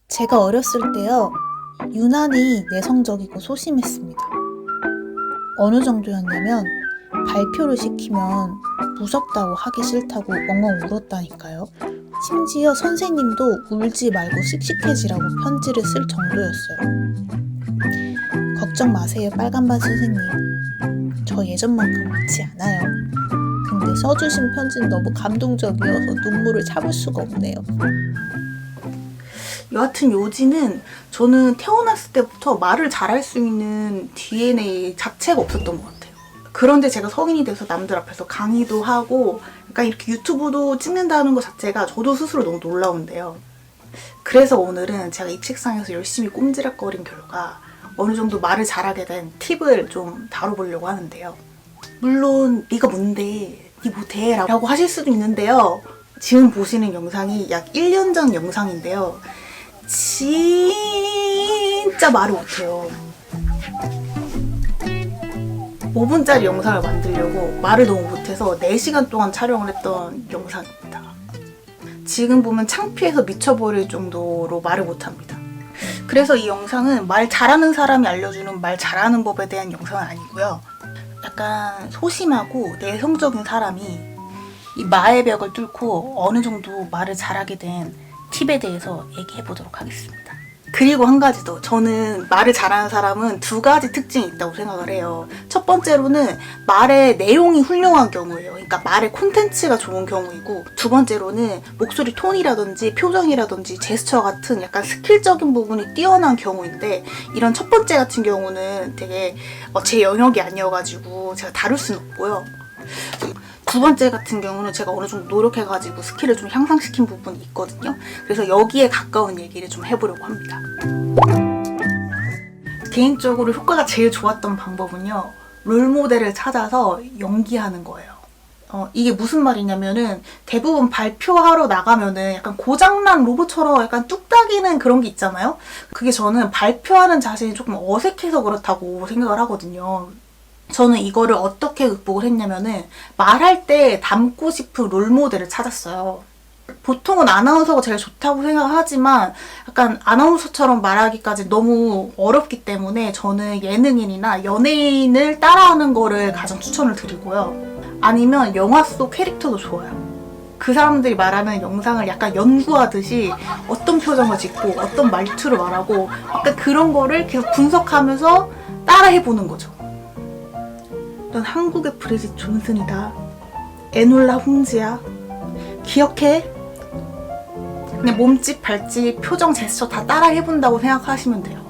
제가 어렸을 때요, 유난히 내성적이고 소심했습니다. 어느 정도였냐면 발표를 시키면 무섭다고 하기 싫다고 엉엉 울었다니까요. 심지어 선생님도 울지 말고 씩씩해지라고 편지를 쓸 정도였어요. 걱정 마세요, 빨간반 선생님. 저 예전만큼 울지 않아요. 근데 써주신 편지는 너무 감동적이어서 눈물을 참을 수가 없네요. 여하튼 요지는 저는 태어났을 때부터 말을 잘할 수 있는 DNA 자체가 없었던 것 같아요. 그런데 제가 성인이 돼서 남들 앞에서 강의도 하고 약간 이렇게 유튜브도 찍는다는 것 자체가 저도 스스로 너무 놀라운데요. 그래서 오늘은 제가 입식상에서 열심히 꼼지락거린 결과 어느 정도 말을 잘하게 된 팁을 좀 다뤄보려고 하는데요. 물론 네가 뭔데, 네 못해 라고 하실 수도 있는데요. 지금 보시는 영상이 약 1년 전 영상인데요. 진짜 말을 못해요. 5분짜리 영상을 만들려고 말을 너무 못해서 4시간 동안 촬영을 했던 영상입니다. 지금 보면 창피해서 미쳐버릴 정도로 말을 못합니다. 그래서 이 영상은 말 잘하는 사람이 알려주는 말 잘하는 법에 대한 영상은 아니고요. 약간 소심하고 내성적인 사람이 이 말의 벽을 뚫고 어느 정도 말을 잘하게 된 팁에 대해서 얘기해 보도록 하겠습니다. 그리고 한 가지 더, 저는 말을 잘하는 사람은 2가지 특징이 있다고 생각을 해요. 첫 번째로는 말의 내용이 훌륭한 경우예요. 그러니까 말의 콘텐츠가 좋은 경우이고, 두 번째로는 목소리 톤이라든지 표정이라든지 제스처 같은 약간 스킬적인 부분이 뛰어난 경우인데, 이런 첫 번째 같은 경우는 되게 제 영역이 아니어가지고 제가 다룰 수는 없고요. 두 번째 같은 경우는 제가 어느 정도 노력해가지고 스킬을 좀 향상시킨 부분이 있거든요. 그래서 여기에 가까운 얘기를 좀 해보려고 합니다. 개인적으로 효과가 제일 좋았던 방법은요, 롤모델을 찾아서 연기하는 거예요. 이게 무슨 말이냐면은 대부분 발표하러 나가면은 약간 고장난 로봇처럼 약간 뚝딱이는 그런 게 있잖아요. 그게 저는 발표하는 자신이 조금 어색해서 그렇다고 생각을 하거든요. 저는 이거를 어떻게 극복을 했냐면은 말할 때 닮고 싶은 롤모델을 찾았어요. 보통은 아나운서가 제일 좋다고 생각하지만 약간 아나운서처럼 말하기까지 너무 어렵기 때문에 저는 예능인이나 연예인을 따라하는 거를 가장 추천을 드리고요. 아니면 영화 속 캐릭터도 좋아요. 그 사람들이 말하는 영상을 약간 연구하듯이 어떤 표정을 짓고 어떤 말투를 말하고 약간 그런 거를 계속 분석하면서 따라해보는 거죠. 넌 한국의 브리짓 존슨이다. 에놀라 홍지야. 기억해? 그냥 몸짓, 발짓, 표정, 제스처 다 따라 해본다고 생각하시면 돼요.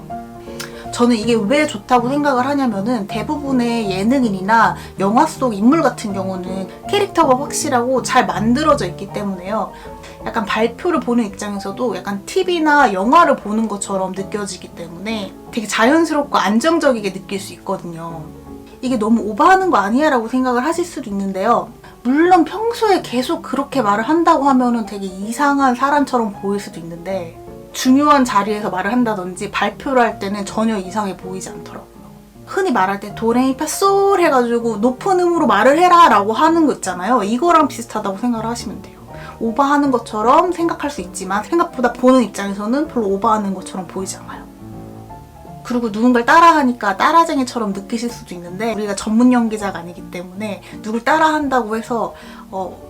저는 이게 왜 좋다고 생각을 하냐면은 대부분의 예능인이나 영화 속 인물 같은 경우는 캐릭터가 확실하고 잘 만들어져 있기 때문에요. 약간 발표를 보는 입장에서도 약간 TV나 영화를 보는 것처럼 느껴지기 때문에 되게 자연스럽고 안정적이게 느낄 수 있거든요. 이게 너무 오버하는 거 아니야? 라고 생각을 하실 수도 있는데요. 물론 평소에 계속 그렇게 말을 한다고 하면은 되게 이상한 사람처럼 보일 수도 있는데, 중요한 자리에서 말을 한다든지 발표를 할 때는 전혀 이상해 보이지 않더라고요. 흔히 말할 때 도레미파솔 해가지고 높은 음으로 말을 해라 라고 하는 거 있잖아요. 이거랑 비슷하다고 생각을 하시면 돼요. 오버하는 것처럼 생각할 수 있지만 생각보다 보는 입장에서는 별로 오버하는 것처럼 보이지 않아요. 그리고 누군가를 따라하니까 따라쟁이처럼 느끼실 수도 있는데, 우리가 전문 연기자가 아니기 때문에 누굴 따라한다고 해서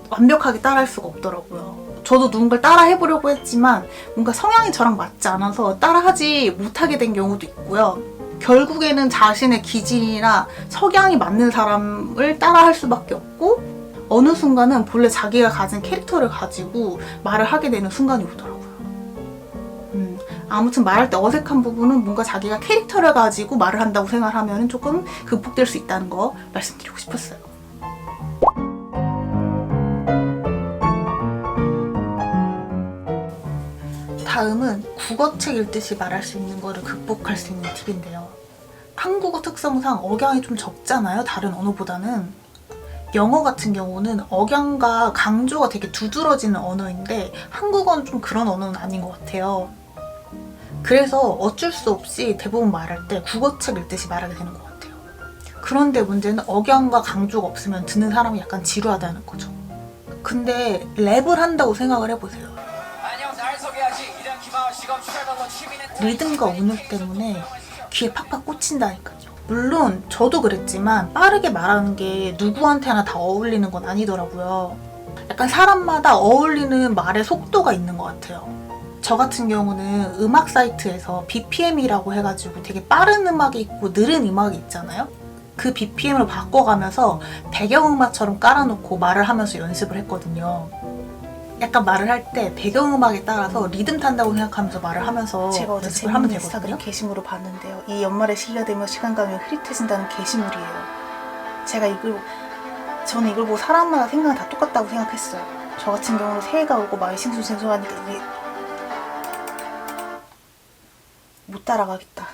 완벽하게 따라할 수가 없더라고요. 저도 누군가를 따라해보려고 했지만 뭔가 성향이 저랑 맞지 않아서 따라하지 못하게 된 경우도 있고요. 결국에는 자신의 기질이나 성향이 맞는 사람을 따라할 수밖에 없고, 어느 순간은 본래 자기가 가진 캐릭터를 가지고 말을 하게 되는 순간이 오더라고요. 아무튼 말할 때 어색한 부분은 뭔가 자기가 캐릭터를 가지고 말을 한다고 생각하면 조금 극복될 수 있다는 거 말씀드리고 싶었어요. 다음은 국어책 읽듯이 말할 수 있는 거를 극복할 수 있는 팁인데요. 한국어 특성상 억양이 좀 적잖아요, 다른 언어보다는. 영어 같은 경우는 억양과 강조가 되게 두드러지는 언어인데 한국어는 좀 그런 언어는 아닌 것 같아요. 그래서 어쩔 수 없이 대부분 말할 때 국어책 읽듯이 말하게 되는 것 같아요. 그런데 문제는 억양과 강조가 없으면 듣는 사람이 약간 지루하다는 거죠. 근데 랩을 한다고 생각을 해보세요. 안녕, 날 소개하지. 이름 김하우 시검 리듬과 운율 때문에 귀에 팍팍 꽂힌다니까요. 물론 저도 그랬지만 빠르게 말하는 게 누구한테나 다 어울리는 건 아니더라고요. 약간 사람마다 어울리는 말의 속도가 있는 것 같아요. 저 같은 경우는 음악 사이트에서 BPM이라고 해가지고 되게 빠른 음악이 있고 느린 음악이 있잖아요. 그 BPM으로 바꿔가면서 배경음악처럼 깔아놓고 말을 하면서 연습을 했거든요. 약간 말을 할 때 배경음악에 따라서 리듬 탄다고 생각하면서 말을 하면서 제가 어제 연습을 하면 재밌는 인스타그램 되거든요. 게시물을 봤는데요. 이 연말의 시기가 되면 시간 가면 흐릿해진다는 게시물이에요. 저는 이걸 보고 사람마다 생각은 다 똑같다고 생각했어요. 저 같은 경우는 새해가 오고 마음이 싱숭생숭하니까 이게 못 따라가겠다.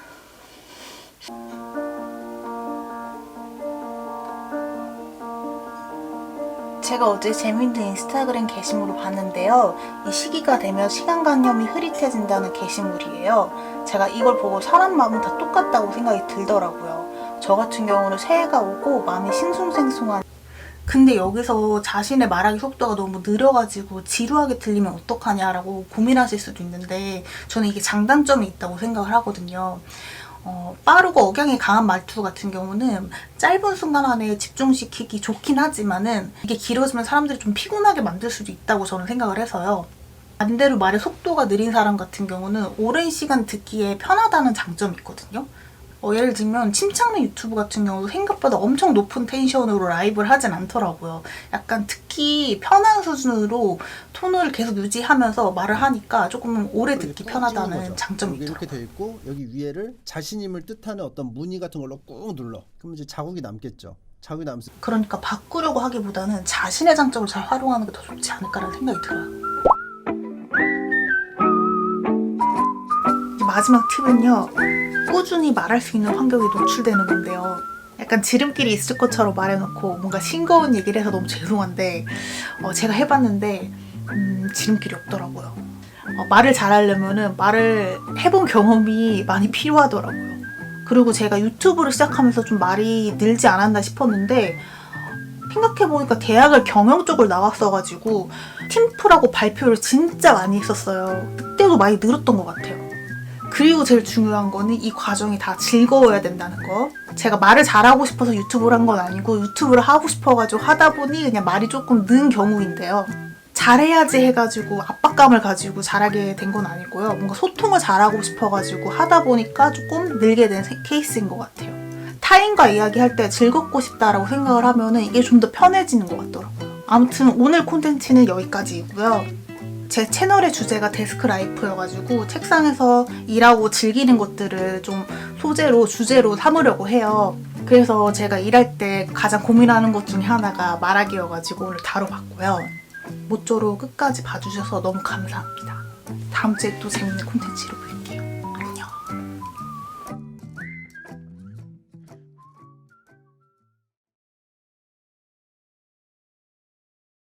제가 어제 재밌는 인스타그램 게시물을 봤는데요. 이 시기가 되면 시간관념이 흐릿해진다는 게시물이에요. 제가 이걸 보고 사람 마음은 다 똑같다고 생각이 들더라고요. 저 같은 경우는 새해가 오고 마음이 싱숭생숭한. 근데 여기서 자신의 말하기 속도가 너무 느려가지고 지루하게 들리면 어떡하냐라고 고민하실 수도 있는데 저는 이게 장단점이 있다고 생각을 하거든요. 빠르고 억양이 강한 말투 같은 경우는 짧은 순간 안에 집중시키기 좋긴 하지만은 이게 길어지면 사람들이 좀 피곤하게 만들 수도 있다고 저는 생각을 해서요. 반대로 말의 속도가 느린 사람 같은 경우는 오랜 시간 듣기에 편하다는 장점이 있거든요. 예를 들면 침착맨 유튜브 같은 경우도 생각보다 엄청 높은 텐션으로 라이브를 하진 않더라고요. 약간 듣기 편한 수준으로 톤을 계속 유지하면서 말을 하니까 조금 오래 듣기 편하다는 장점이 여기 이렇게 있더라고요. 돼 있고 여기 위에를 자신임을 뜻하는 어떤 무늬 같은 걸로 꾹 눌러. 그러면 이제 자국이 남겠죠. 자국이 남으면 그러니까 바꾸려고 하기보다는 자신의 장점을 잘 활용하는 게 더 좋지 않을까라는 생각이 들어요. 이제 마지막 팁은요. 꾸준히 말할 수 있는 환경에 노출되는 건데요. 약간 지름길이 있을 것처럼 말해놓고 뭔가 싱거운 얘기를 해서 너무 죄송한데 제가 해봤는데 지름길이 없더라고요. 말을 잘하려면은 말을 해본 경험이 많이 필요하더라고요. 그리고 제가 유튜브를 시작하면서 좀 말이 늘지 않았나 싶었는데 생각해보니까 대학을 경영 쪽을 나왔어가지고 팀플하고 발표를 진짜 많이 했었어요. 그때도 많이 늘었던 것 같아요. 그리고 제일 중요한 거는 이 과정이 다 즐거워야 된다는 거. 제가 말을 잘하고 싶어서 유튜브를 한 건 아니고 유튜브를 하고 싶어가지고 하다 보니 그냥 말이 조금 는 경우인데요. 잘해야지 해가지고 압박감을 가지고 잘하게 된 건 아니고요. 뭔가 소통을 잘하고 싶어가지고 하다 보니까 조금 늘게 된 케이스인 것 같아요. 타인과 이야기할 때 즐겁고 싶다라고 생각을 하면은 이게 좀 더 편해지는 것 같더라고요. 아무튼 오늘 콘텐츠는 여기까지이고요. 제 채널의 주제가 데스크 라이프여가지고 책상에서 일하고 즐기는 것들을 좀 주제로 삼으려고 해요. 그래서 제가 일할 때 가장 고민하는 것 중에 하나가 말하기여가지고 오늘 다뤄봤고요. 모쪼록 끝까지 봐주셔서 너무 감사합니다. 다음 주에 또 재밌는 콘텐츠로 볼게요.